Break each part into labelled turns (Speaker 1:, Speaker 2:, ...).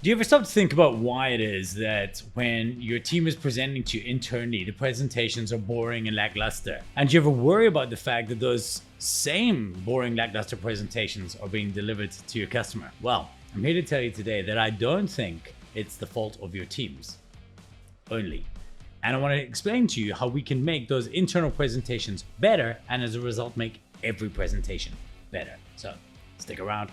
Speaker 1: Do you ever stop to think about why it is that when your team is presenting to you internally, the presentations are boring and lackluster? And do you ever worry about the fact that those same boring, lackluster presentations are being delivered to your customer? Well, I'm here to tell you today that I don't think it's the fault of your teams only. And I want to explain to you how we can make those internal presentations better and as a result make every presentation better. So stick around.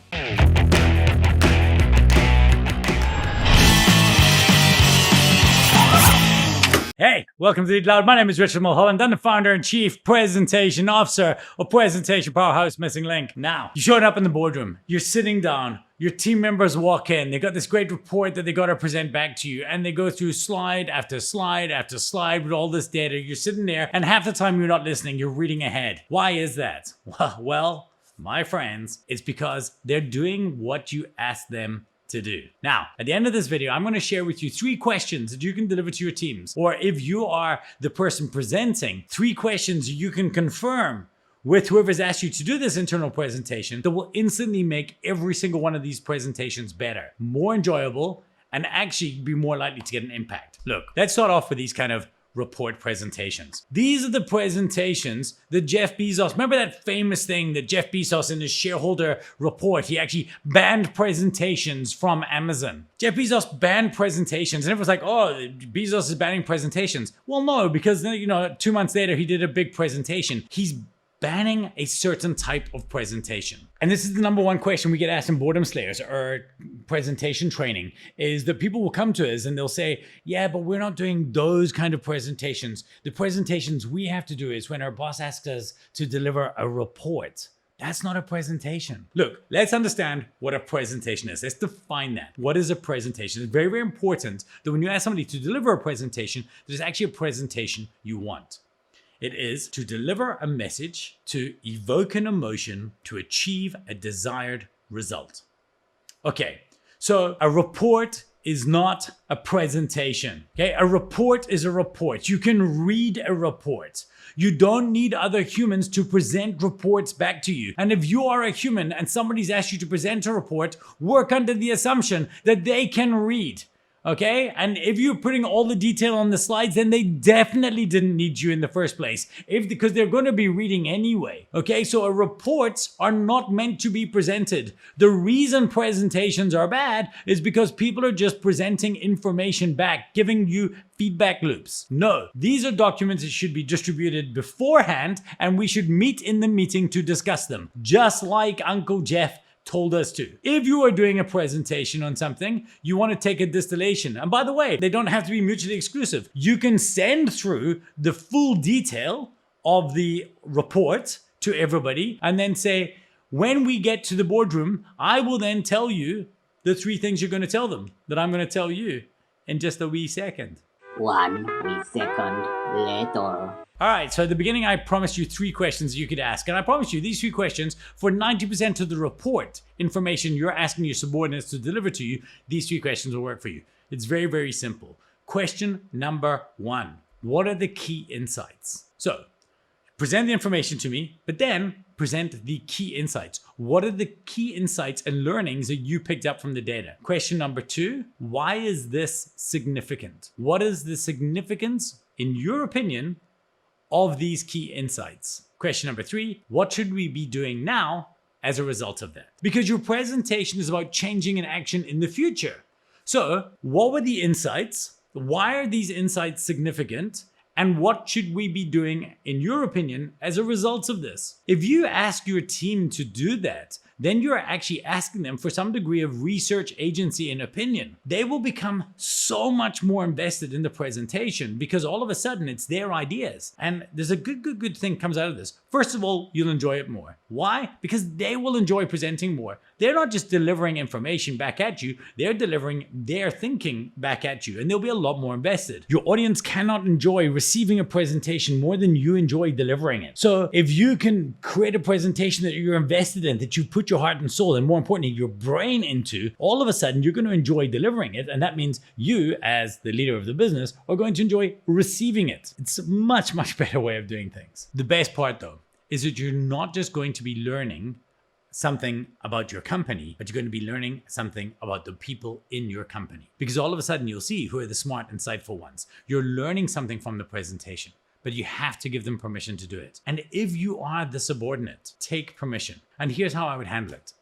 Speaker 1: Hey, welcome to Lead Loud. My name is Richard Mulholland. I'm the founder and chief presentation officer of Presentation Powerhouse Missing Link. Now, you showed up in the boardroom, you're sitting down, your team members walk in, they got this great report that they got to present back to you, and they go through slide after slide after slide with all this data. You're sitting there, and half the time you're not listening, you're reading ahead. Why is that? Well, my friends, it's because they're doing what you asked them to do. Now, at the end of this video, I'm going to share with you 3 questions that you can deliver to your teams. Or if you are the person presenting, 3 questions you can confirm with whoever's asked you to do this internal presentation that will instantly make every single one of these presentations better, more enjoyable, and actually be more likely to get an impact. Look, let's start off with these kind of report presentations. These are the presentations that Jeff Bezos, remember that famous thing that Jeff Bezos in his shareholder report, he actually banned presentations from Amazon. Jeff Bezos banned presentations and everyone's like, oh, Bezos is banning presentations. Well, no, because 2 months later, he did a big presentation. He's banning a certain type of presentation. And this is the number one question we get asked in Boredom Slayers or presentation training, is that people will come to us and they'll say, yeah, but we're not doing those kind of presentations. The presentations we have to do is when our boss asks us to deliver a report. That's not a presentation. Look, let's understand what a presentation is. Let's define that. What is a presentation? It's very, very important that when you ask somebody to deliver a presentation, there's actually a presentation you want. It is to deliver a message, to evoke an emotion, to achieve a desired result. Okay, so a report is not a presentation. Okay, a report is a report. You can read a report. You don't need other humans to present reports back to you. And if you are a human and somebody's asked you to present a report, work under the assumption that they can read. Okay, and if you're putting all the detail on the slides, then they definitely didn't need you in the first place, because they're going to be reading anyway. Okay, so reports are not meant to be presented. The reason presentations are bad is because people are just presenting information back, giving you feedback loops. No, these are documents that should be distributed beforehand, and we should meet in the meeting to discuss them, just like Uncle Jeff told us to. If you are doing a presentation on something, you want to take a distillation. And by the way, they don't have to be mutually exclusive. You can send through the full detail of the report to everybody and then say, when we get to the boardroom, I will then tell you the 3 things you're going to tell them that I'm going to tell you in just a wee second.
Speaker 2: 1 wee second later.
Speaker 1: All right, so at the beginning, I promised you 3 questions you could ask. And I promised you these 3 questions for 90% of the report information you're asking your subordinates to deliver to you, these 3 questions will work for you. It's very, very simple. Question number 1, what are the key insights? So present the information to me, but then present the key insights. What are the key insights and learnings that you picked up from the data? Question number 2, why is this significant? What is the significance, in your opinion, of these key insights? Question number 3, what should we be doing now as a result of that? Because your presentation is about changing an action in the future. So what were the insights? Why are these insights significant? And what should we be doing, in your opinion, as a result of this? If you ask your team to do that, then you're actually asking them for some degree of research agency and opinion. They will become so much more invested in the presentation because all of a sudden it's their ideas. And there's a good thing comes out of this. First of all, you'll enjoy it more. Why? Because they will enjoy presenting more. They're not just delivering information back at you, they're delivering their thinking back at you, and they'll be a lot more invested. Your audience cannot enjoy receiving a presentation more than you enjoy delivering it. So if you can create a presentation that you're invested in, that you put your heart and soul, and more importantly, your brain into, all of a sudden you're going to enjoy delivering it. And that means you, as the leader of the business, are going to enjoy receiving it. It's a much better way of doing things. The best part though, is that you're not just going to be learning something about your company, but you're going to be learning something about the people in your company. Because all of a sudden you'll see who are the smart, insightful ones. You're learning something from the presentation, but you have to give them permission to do it. And if you are the subordinate, take permission. And here's how I would handle it.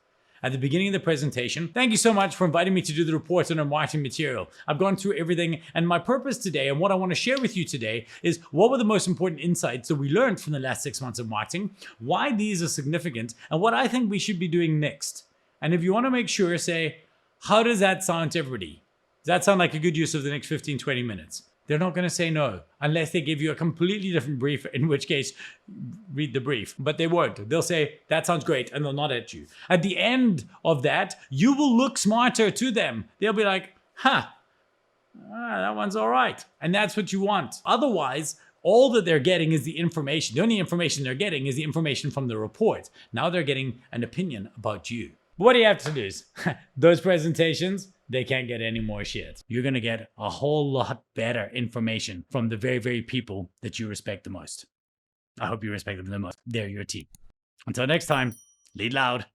Speaker 1: At the beginning of the presentation, thank you so much for inviting me to do the report on our marketing material. I've gone through everything, and my purpose today and what I want to share with you today is what were the most important insights that we learned from the last 6 months of marketing, why these are significant, and what I think we should be doing next. And if you want to make sure, say, how does that sound to everybody? Does that sound like a good use of the next 15, 20 minutes? They're not going to say no unless they give you a completely different brief, in which case, read the brief. But they won't. They'll say, that sounds great, and they'll nod at you. At the end of that, you will look smarter to them. They'll be like, that one's all right. And that's what you want. Otherwise, all that they're getting is the information. The only information they're getting is the information from the report. Now they're getting an opinion about you. What do you have to do is, those presentations, they can't get any more shit. You're going to get a whole lot better information from the very, very people that you respect the most. I hope you respect them the most. They're your team. Until next time, lead loud.